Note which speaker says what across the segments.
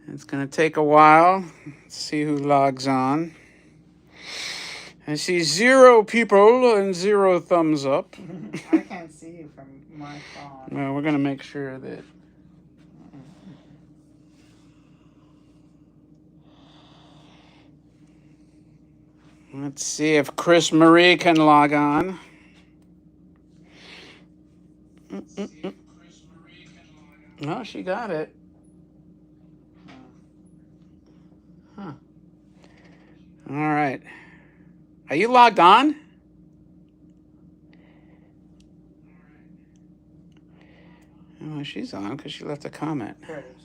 Speaker 1: It's going to take a while. Let's see who logs on. I see 0 people and 0 thumbs up.
Speaker 2: I can't see you from my phone.
Speaker 1: Well, we're going to make sure that... Let's see if Chris Marie can log on. No, she got it. Huh. All right. Are you logged on? Oh, she's on because she left a comment.
Speaker 2: There it is.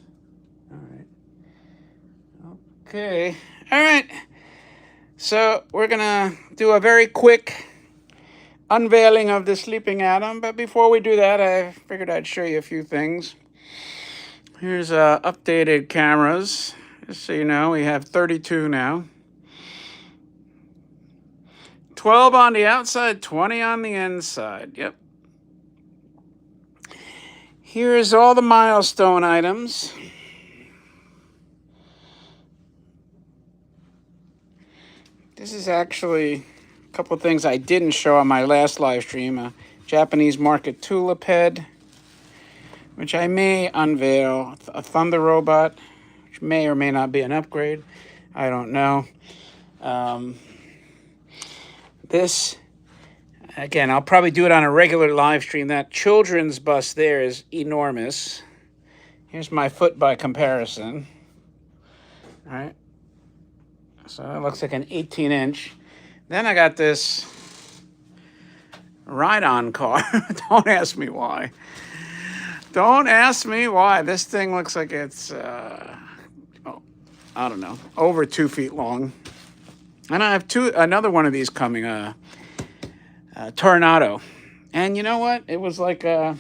Speaker 1: All right. Okay. All right. So we're going to do a very quick unveiling of the sleeping atom. But before we do that, I figured I'd show you a few things. Here's updated cameras. Just so you know, we have 32 now. 12 on the outside, 20 on the inside. Yep. Here's all the milestone items. This is actually a couple of things I didn't show on my last live stream. A Japanese market tulip head, which I may unveil. A thunder robot, which may or may not be an upgrade. I don't know. This, again, I'll probably do it on a regular live stream. That children's bus there is enormous. Here's my foot by comparison. All right. So it looks like an 18-inch. Then I got this ride-on car. Don't ask me why. Don't ask me why. This thing looks like it's, I don't know, over 2 feet long. And I have another one of these coming, Tornado. And you know what? It was like a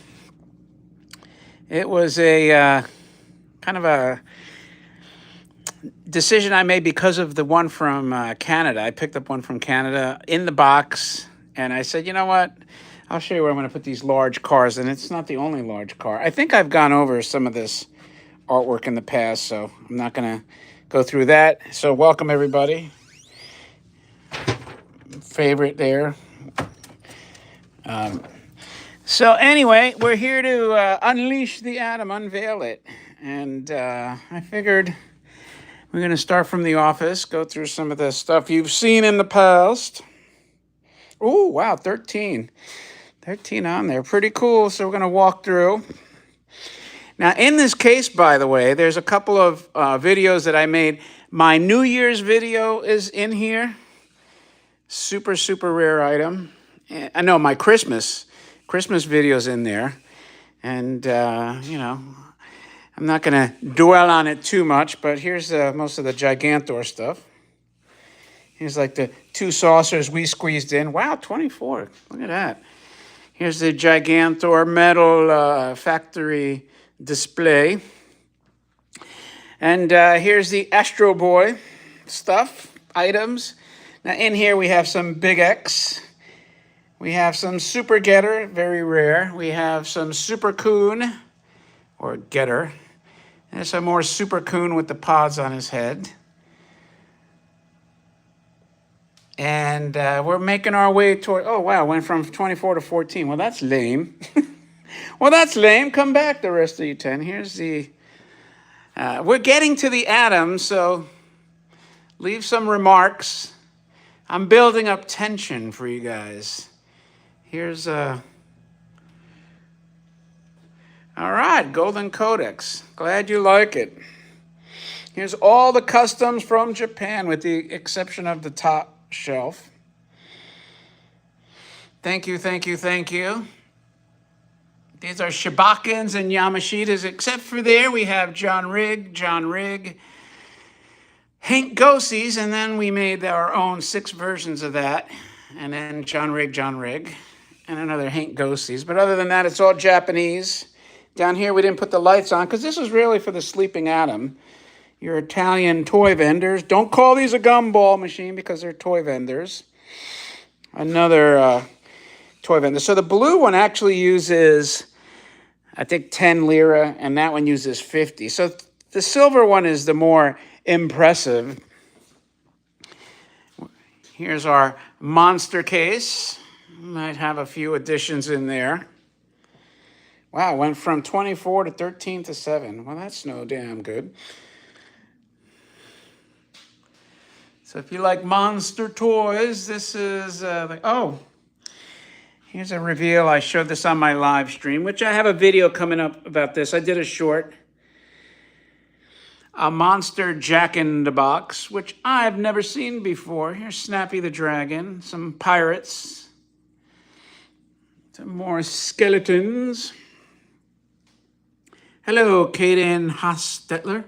Speaker 1: kind of a decision I made because of the one from Canada. I picked up one from Canada in the box, and I said, you know what? I'll show you where I'm going to put these large cars, and it's not the only large car. I think I've gone over some of this artwork in the past, so I'm not going to go through that. So welcome, everybody. Favorite there. So anyway, we're here to unleash the atom, unveil it. And I figured we're going to start from the office, go through some of the stuff you've seen in the past. Oh, wow, 13. 13 on there. Pretty cool. So we're going to walk through. Now, in this case, by the way, there's a couple of videos that I made. My New Year's video is in here. Super, super rare item. I know my Christmas video's in there. And, you know, I'm not going to dwell on it too much, but here's most of the Gigantor stuff. Here's like the 2 saucers we squeezed in. Wow, 24. Look at that. Here's the Gigantor metal factory display. And here's the Astro Boy stuff, items. Now in here we have some Big X. We have some Super Getter, very rare. We have some Super Coon, or Getter. There's some more Super Coon with the pods on his head. And we're making our way toward, oh wow, went from 24 to 14. Well, that's lame. Well, that's lame. Come back, the rest of you 10. Here's the, we're getting to the atom, so leave some remarks. I'm building up tension for you guys. Here's, all right, Golden Codex. Glad you like it. Here's all the customs from Japan, with the exception of the top shelf. Thank you, thank you, thank you. These are Shibakins and Yamashitas, except for there we have John Rigg, Hank Gosies, and then we made our own 6 versions of that. And then John Rigg, and another Hank Gosies. But other than that, it's all Japanese. Down here, we didn't put the lights on because this is really for the sleeping atom. Your Italian toy vendors. Don't call these a gumball machine because they're toy vendors. Another toy vendor. So the blue one actually uses, I think, 10 lira, and that one uses 50. So The silver one is the more impressive. Here's our monster case. Might have a few additions in there. Wow, went from 24 to 13 to 7. Well, that's no damn good. So if you like monster toys, this is oh, here's a reveal. I showed this on my live stream, which I have a video coming up about this. I did a short. A monster Jack-in-the-Box, which I've never seen before. Here's Snappy the Dragon, some pirates, some more skeletons. Hello, Caden Hostetler.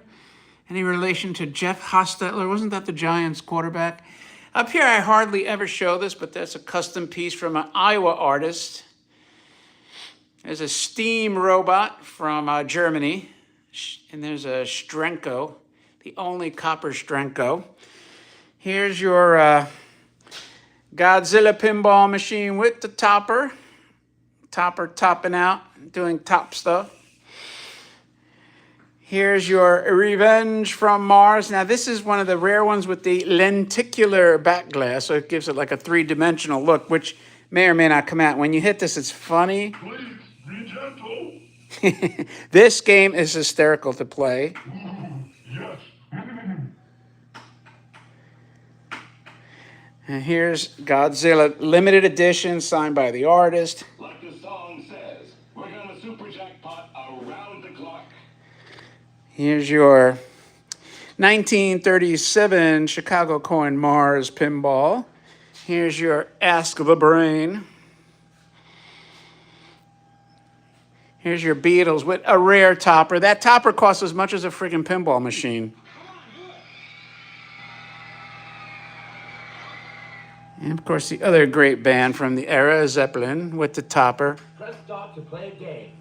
Speaker 1: Any relation to Jeff Hostetler? Wasn't that the Giants quarterback? Up here, I hardly ever show this, but that's a custom piece from an Iowa artist. There's a steam robot from Germany. And there's a Strenko, the only copper Strenko. Here's your Godzilla pinball machine with the topper. Topper topping out, doing top stuff. Here's your Revenge from Mars. Now, this is one of the rare ones with the lenticular back glass, so it gives it like a three-dimensional look, which may or may not come out. When you hit this, it's funny.
Speaker 3: Please be gentle.
Speaker 1: This game is hysterical to play.
Speaker 3: Yes.
Speaker 1: And here's Godzilla limited edition signed by the artist.
Speaker 3: Like the song says, we're gonna super jackpot around the clock.
Speaker 1: Here's your 1937 Chicago Coin Mars pinball. Here's your Ask the Brain. Here's your Beatles with a rare topper. That topper costs as much as a freaking pinball machine. And of course, the other great band from the era, Zeppelin, with the topper.
Speaker 4: Press stop to play a game.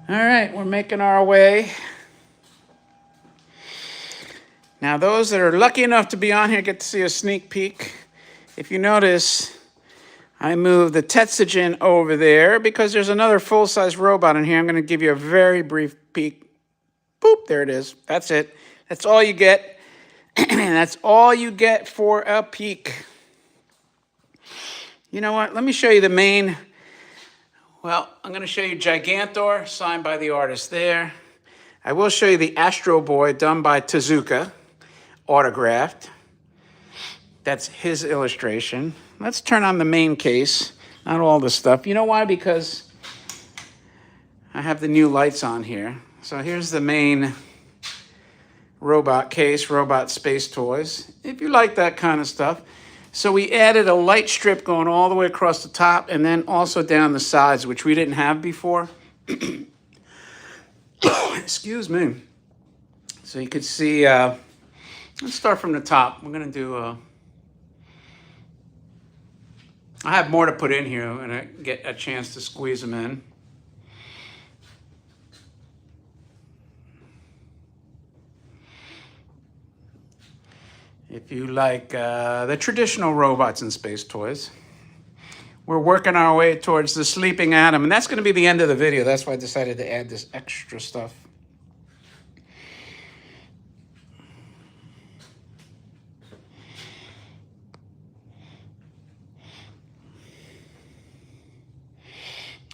Speaker 1: All right, we're making our way. Now, those that are lucky enough to be on here get to see a sneak peek. If you notice, I moved the Tetsujin over there because there's another full-size robot in here. I'm going to give you a very brief peek. Boop, there it is. That's it. That's all you get. That's all you get for a peek. You know what? Let me show you the main. Well, I'm going to show you Gigantor, signed by the artist there. I will show you the Astro Boy, done by Tezuka, autographed. That's his illustration. Let's turn on the main case, not all the stuff. You know why? Because I have the new lights on here. So here's the main robot case, Robot Space Toys, if you like that kind of stuff. So we added a light strip going all the way across the top and then also down the sides, which we didn't have before. Excuse me. So you could see, let's start from the top. We're going to do, I have more to put in here when I get a chance to squeeze them in. If you like the traditional robots and space toys. We're working our way towards the sleeping atom, and that's going to be the end of the video. That's why I decided to add this extra stuff.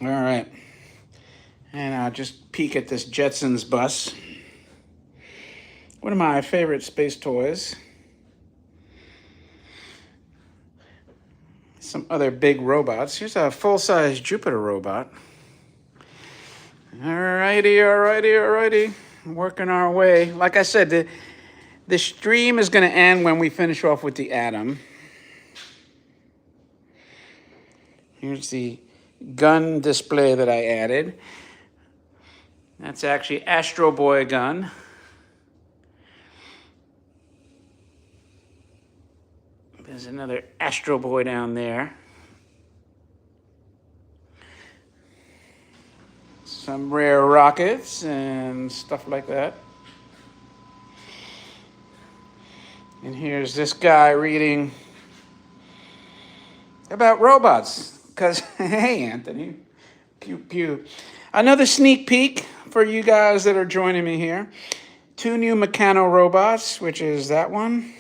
Speaker 1: All right. And I'll just peek at this Jetsons bus. One of my favorite space toys. Some other big robots. Here's a full-size Jupiter robot. Alrighty. Working our way. Like I said, the stream is going to end when we finish off with the atom. Here's the gun display that I added. That's actually Astro Boy gun. There's another Astro Boy down there. Some rare rockets and stuff like that. And here's this guy reading about robots. Because, hey, Anthony, Pew, pew. Another sneak peek for you guys that are joining me here. 2 new Meccano robots, which is that one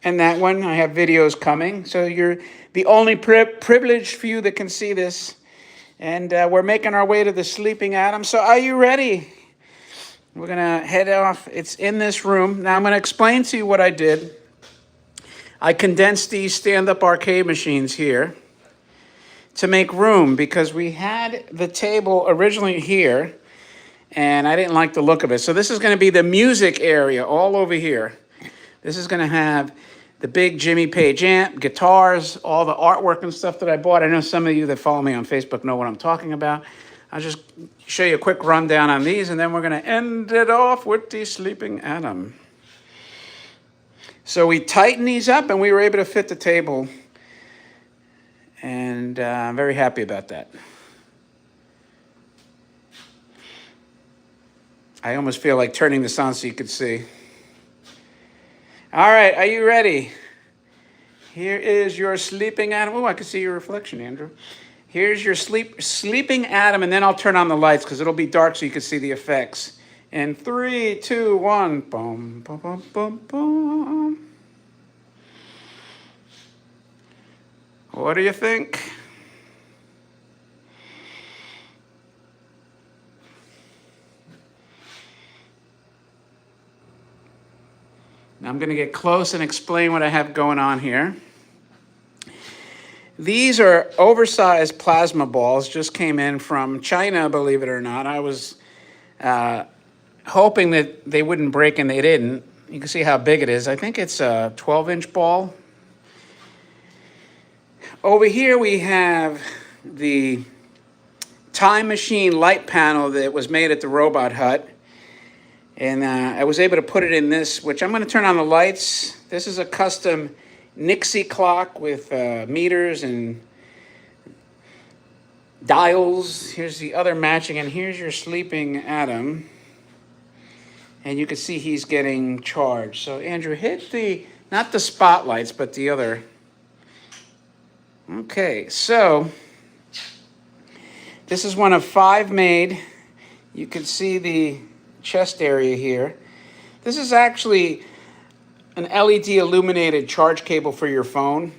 Speaker 1: and that one. I have videos coming, so you're the only privileged few that can see this. And we're making our way to the sleeping Adam. So are you ready? We're going to head off. It's in this room. Now I'm going to explain to you what I did. I condensed these stand-up arcade machines here to make room because we had the table originally here and I didn't like the look of it. So this is going to be the music area all over here. This is going to have the big Jimmy Page amp, guitars, all the artwork and stuff that I bought. I know some of you that follow me on Facebook know what I'm talking about. I'll just show you a quick rundown on these, and then we're going to end it off with the Sleeping Adam. So we tightened these up, and we were able to fit the table, and I'm very happy about that. I almost feel like turning this on so you could see. All right, are you ready? Here is your sleeping Adam. Oh, I can see your reflection, Andrew. Here's your sleeping Adam, and then I'll turn on the lights because it'll be dark so you can see the effects. In 3, 2, 1. Boom, boom, boom, boom, boom. What do you think? Now I'm going to get close and explain what I have going on here. These are oversized plasma balls, just came in from China, believe it or not. I was hoping that they wouldn't break, and they didn't. You can see how big it is. I think it's a 12-inch ball. Over here we have the time machine light panel that was made at the Robot Hut. And I was able to put it in this, which I'm going to turn on the lights. This is a custom Nixie clock with meters and dials. Here's the other matching, and here's your sleeping Adam. And you can see he's getting charged. So Andrew, hit the, not the spotlights, but the other. Okay, so this is one of 5 made. You can see the chest area here. This is actually an LED illuminated charge cable for your phone,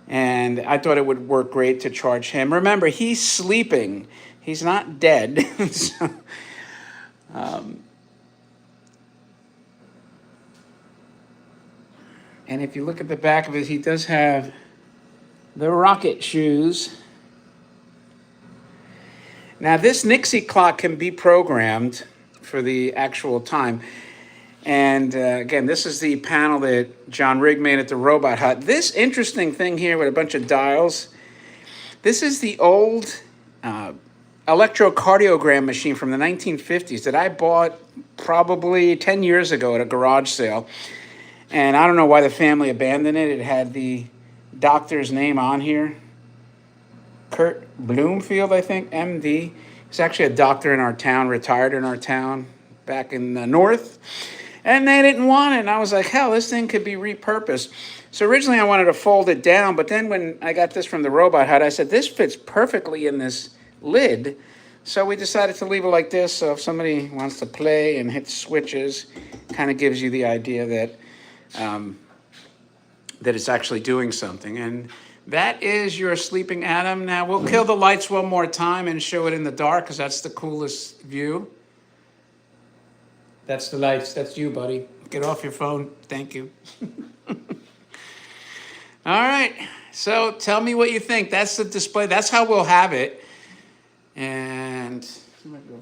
Speaker 1: and I thought it would work great to charge him. Remember, he's sleeping. He's not dead. So, and if you look at the back of it, he does have the rocket shoes. Now, this Nixie clock can be programmed for the actual time. And again, this is the panel that John Rigg made at the Robot Hut. This interesting thing here with a bunch of dials, this is the old electrocardiogram machine from the 1950s that I bought probably 10 years ago at a garage sale. And I don't know why the family abandoned it. It had the doctor's name on here. Kurt Bloomfield, I think, MD. He's actually a doctor in our town, retired in our town back in the north. And they didn't want it. And I was like, hell, this thing could be repurposed. So originally I wanted to fold it down. But then when I got this from the Robot Hut, I said, this fits perfectly in this lid. So we decided to leave it like this. So if somebody wants to play and hit switches, kind of gives you the idea that that it's actually doing something. And that is your sleeping Adam. Now we'll kill the lights one more time and show it in the dark because that's the coolest view. That's the lights. That's you, buddy. Get off your phone. Thank you. All right. So tell me what you think. That's the display. That's how we'll have it. And I'm going to go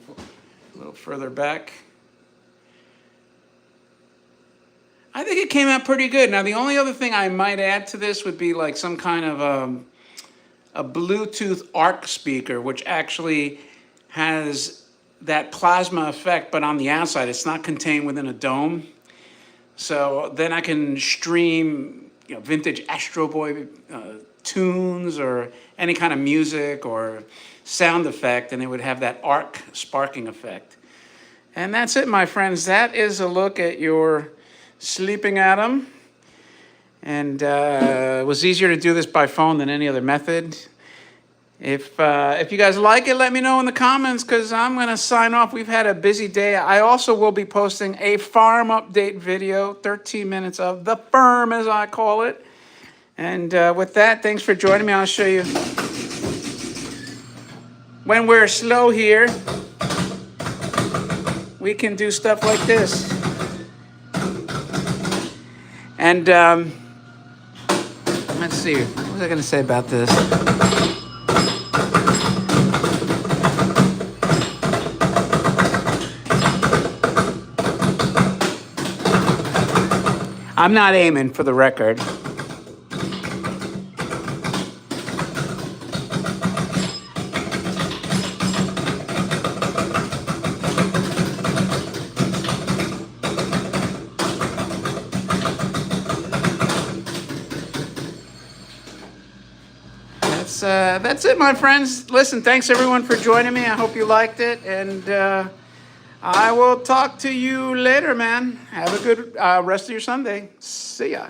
Speaker 1: a little further back. I think it came out pretty good. Now, the only other thing I might add to this would be like some kind of a Bluetooth ARC speaker, which actually has that plasma effect, but on the outside. It's not contained within a dome. So then I can stream, vintage Astro Boy tunes or any kind of music or sound effect, and it would have that arc sparking effect. And that's it, my friends. That is a look at your sleeping Adam. And it was easier to do this by phone than any other method. If you guys like it, let me know in the comments because I'm going to sign off. We've had a busy day. I also will be posting a farm update video, 13 minutes of the firm, as I call it. And with that, thanks for joining me. I'll show you when we're slow here, we can do stuff like this. And let's see, what was I going to say about this? I'm not aiming, for the record. That's it, my friends. Listen, thanks everyone for joining me. I hope you liked it, and I will talk to you later, man. Have a good rest of your Sunday. See ya.